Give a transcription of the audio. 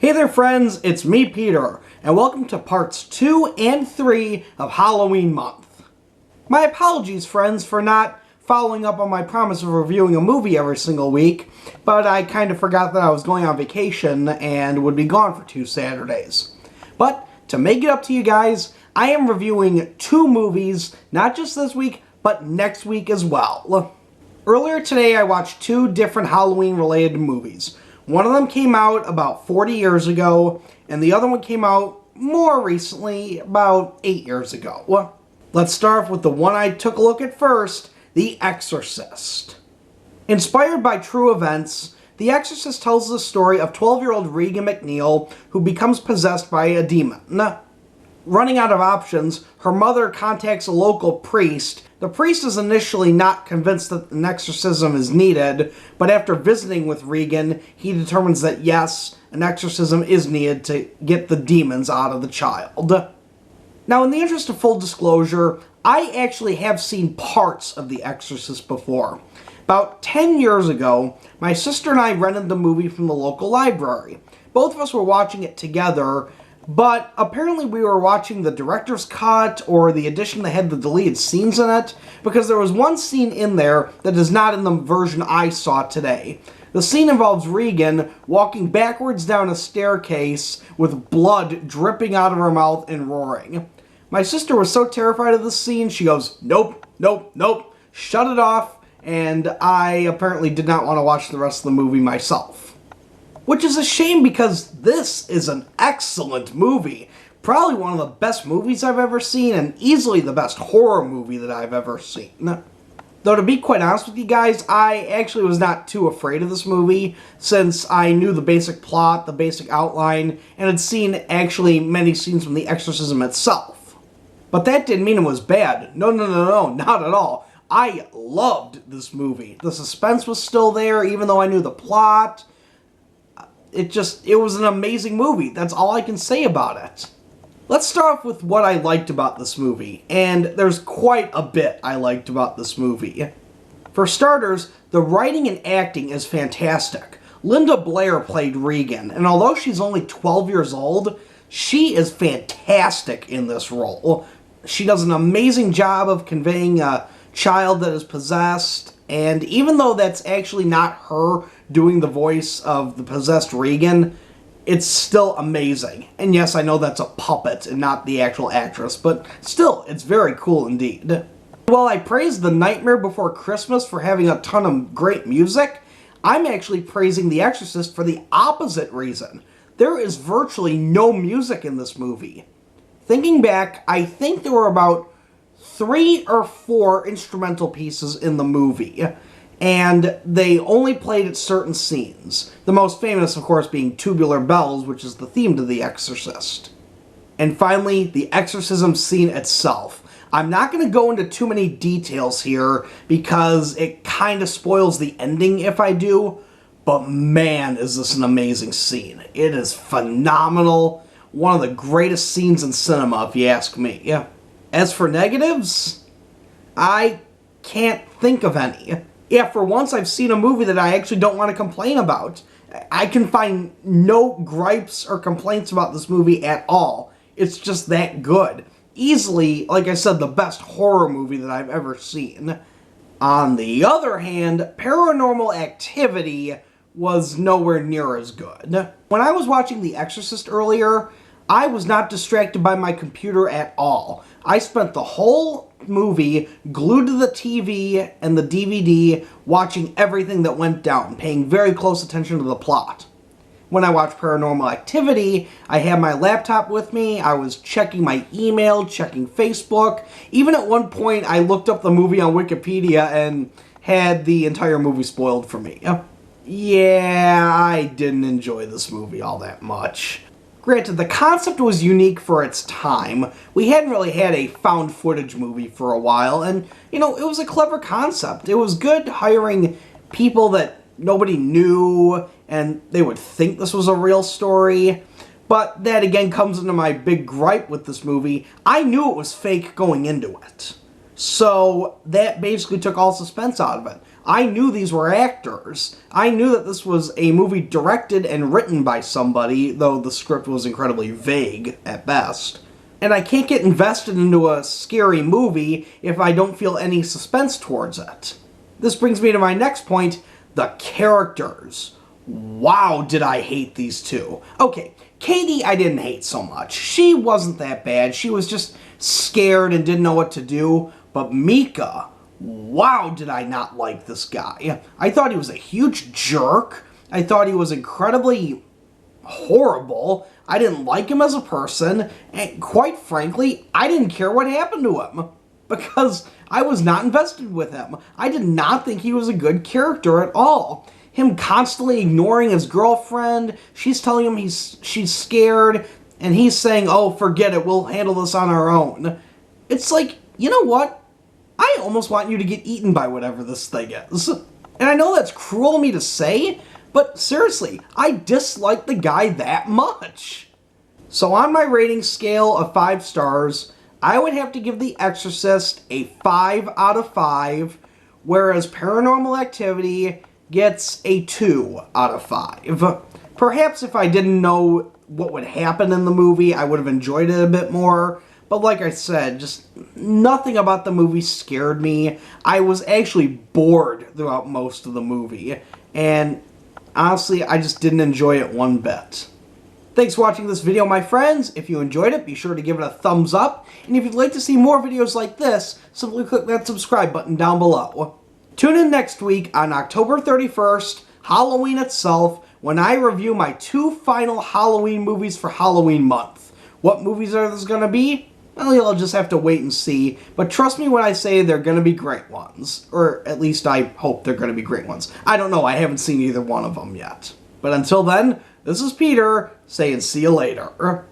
Hey there friends, it's me Peter, and welcome to parts 2 and 3 of Halloween month. My apologies friends for not following up on my promise of reviewing a movie every single week, but I kind of forgot that I was going on vacation and would be gone for 2 Saturdays. But to make it up to you guys, I am reviewing 2 movies, not just this week, but next week as well. Earlier today I watched 2 different Halloween related movies. One of them came out about 40 years ago, and the other one came out more recently, about 8 years ago. Let's start off with the one I took a look at first, The Exorcist. Inspired by true events, The Exorcist tells the story of 12-year-old Regan McNeil, who becomes possessed by a demon. Running out of options, her mother contacts a local priest. The priest is initially not convinced that an exorcism is needed, but after visiting with Regan, he determines that yes, an exorcism is needed to get the demons out of the child. Now, in the interest of full disclosure, I actually have seen parts of The Exorcist before. About 10 years ago, my sister and I rented the movie from the local library. Both of us were watching it together, but apparently we were watching the director's cut or the edition that had the deleted scenes in it, because there was one scene in there that is not in the version I saw today. The scene involves Regan walking backwards down a staircase with blood dripping out of her mouth and roaring. My sister was so terrified of this scene, she goes, "Nope, nope, nope, shut it off," and I apparently did not want to watch the rest of the movie myself. Which is a shame because this is an excellent movie. Probably one of the best movies I've ever seen and easily the best horror movie that I've ever seen. Though to be quite honest with you guys, I actually was not too afraid of this movie since I knew the basic plot, the basic outline, and had seen actually many scenes from the exorcism itself. But that didn't mean it was bad. No, not at all. I loved this movie. The suspense was still there even though I knew the plot. It was an amazing movie. That's all I can say about it. Let's start off with what I liked about this movie, and there's quite a bit I liked about this movie. For starters, the writing and acting is fantastic. Linda Blair played Regan, and although she's only 12 years old, she is fantastic in this role. She does an amazing job of conveying a child that is possessed, and even though that's actually not her doing the voice of the possessed Regan, it's still amazing. And yes, I know that's a puppet and not the actual actress, but still, it's very cool indeed. While I praised The Nightmare Before Christmas for having a ton of great music, I'm actually praising The Exorcist for the opposite reason. There is virtually no music in this movie. Thinking back, I think there were about 3 or 4 instrumental pieces in the movie, and they only played at certain scenes. The most famous, of course, being Tubular Bells, which is the theme to The Exorcist. And finally, the exorcism scene itself. I'm not going to go into too many details here because it kind of spoils the ending if I do, but man, is this an amazing scene. It is phenomenal. One of the greatest scenes in cinema, if you ask me. As for negatives, I can't think of any. Yeah, for once I've seen a movie that I actually don't want to complain about. I can find no gripes or complaints about this movie at all. It's just that good. Easily, like I said, the best horror movie that I've ever seen. On the other hand, Paranormal Activity was nowhere near as good. When I was watching The Exorcist earlier, I was not distracted by my computer at all. I spent the whole movie glued to the TV and the DVD, watching everything that went down, paying very close attention to the plot. When I watched Paranormal Activity, I had my laptop with me, I was checking my email, checking Facebook. Even at one point, I looked up the movie on Wikipedia and had the entire movie spoiled for me. Yeah, I didn't enjoy this movie all that much. Granted, the concept was unique for its time. We hadn't really had a found footage movie for a while, and, it was a clever concept. It was good hiring people that nobody knew, and they would think this was a real story. But that again comes into my big gripe with this movie. I knew it was fake going into it. So that basically took all suspense out of it. I knew these were actors. I knew that this was a movie directed and written by somebody, though the script was incredibly vague at best. And I can't get invested into a scary movie if I don't feel any suspense towards it. This brings me to my next point, the characters. Wow, did I hate these two. Okay, Katie I didn't hate so much. She wasn't that bad. She was just scared and didn't know what to do. But Mika, wow, did I not like this guy. I thought he was a huge jerk. I thought he was incredibly horrible. I didn't like him as a person. And quite frankly, I didn't care what happened to him. Because I was not invested with him. I did not think he was a good character at all. Him constantly ignoring his girlfriend, she's telling him she's scared, and he's saying, oh, forget it, we'll handle this on our own. It's like, you know what? I almost want you to get eaten by whatever this thing is. And I know that's cruel of me to say, but seriously, I dislike the guy that much. So on my rating scale of 5 stars, I would have to give The Exorcist a 5 out of 5, whereas Paranormal Activity gets a 2 out of 5. Perhaps if I didn't know what would happen in the movie, I would have enjoyed it a bit more. But like I said, just nothing about the movie scared me. I was actually bored throughout most of the movie. And honestly, I just didn't enjoy it one bit. Thanks for watching this video, my friends. If you enjoyed it, be sure to give it a thumbs up. And if you'd like to see more videos like this, simply click that subscribe button down below. Tune in next week on October 31st, Halloween itself, when I review my 2 final Halloween movies for Halloween month. What movies are those going to be? Well, you'll just have to wait and see. But trust me when I say they're going to be great ones. Or at least I hope they're going to be great ones. I don't know. I haven't seen either one of them yet. But until then, this is Peter saying see you later.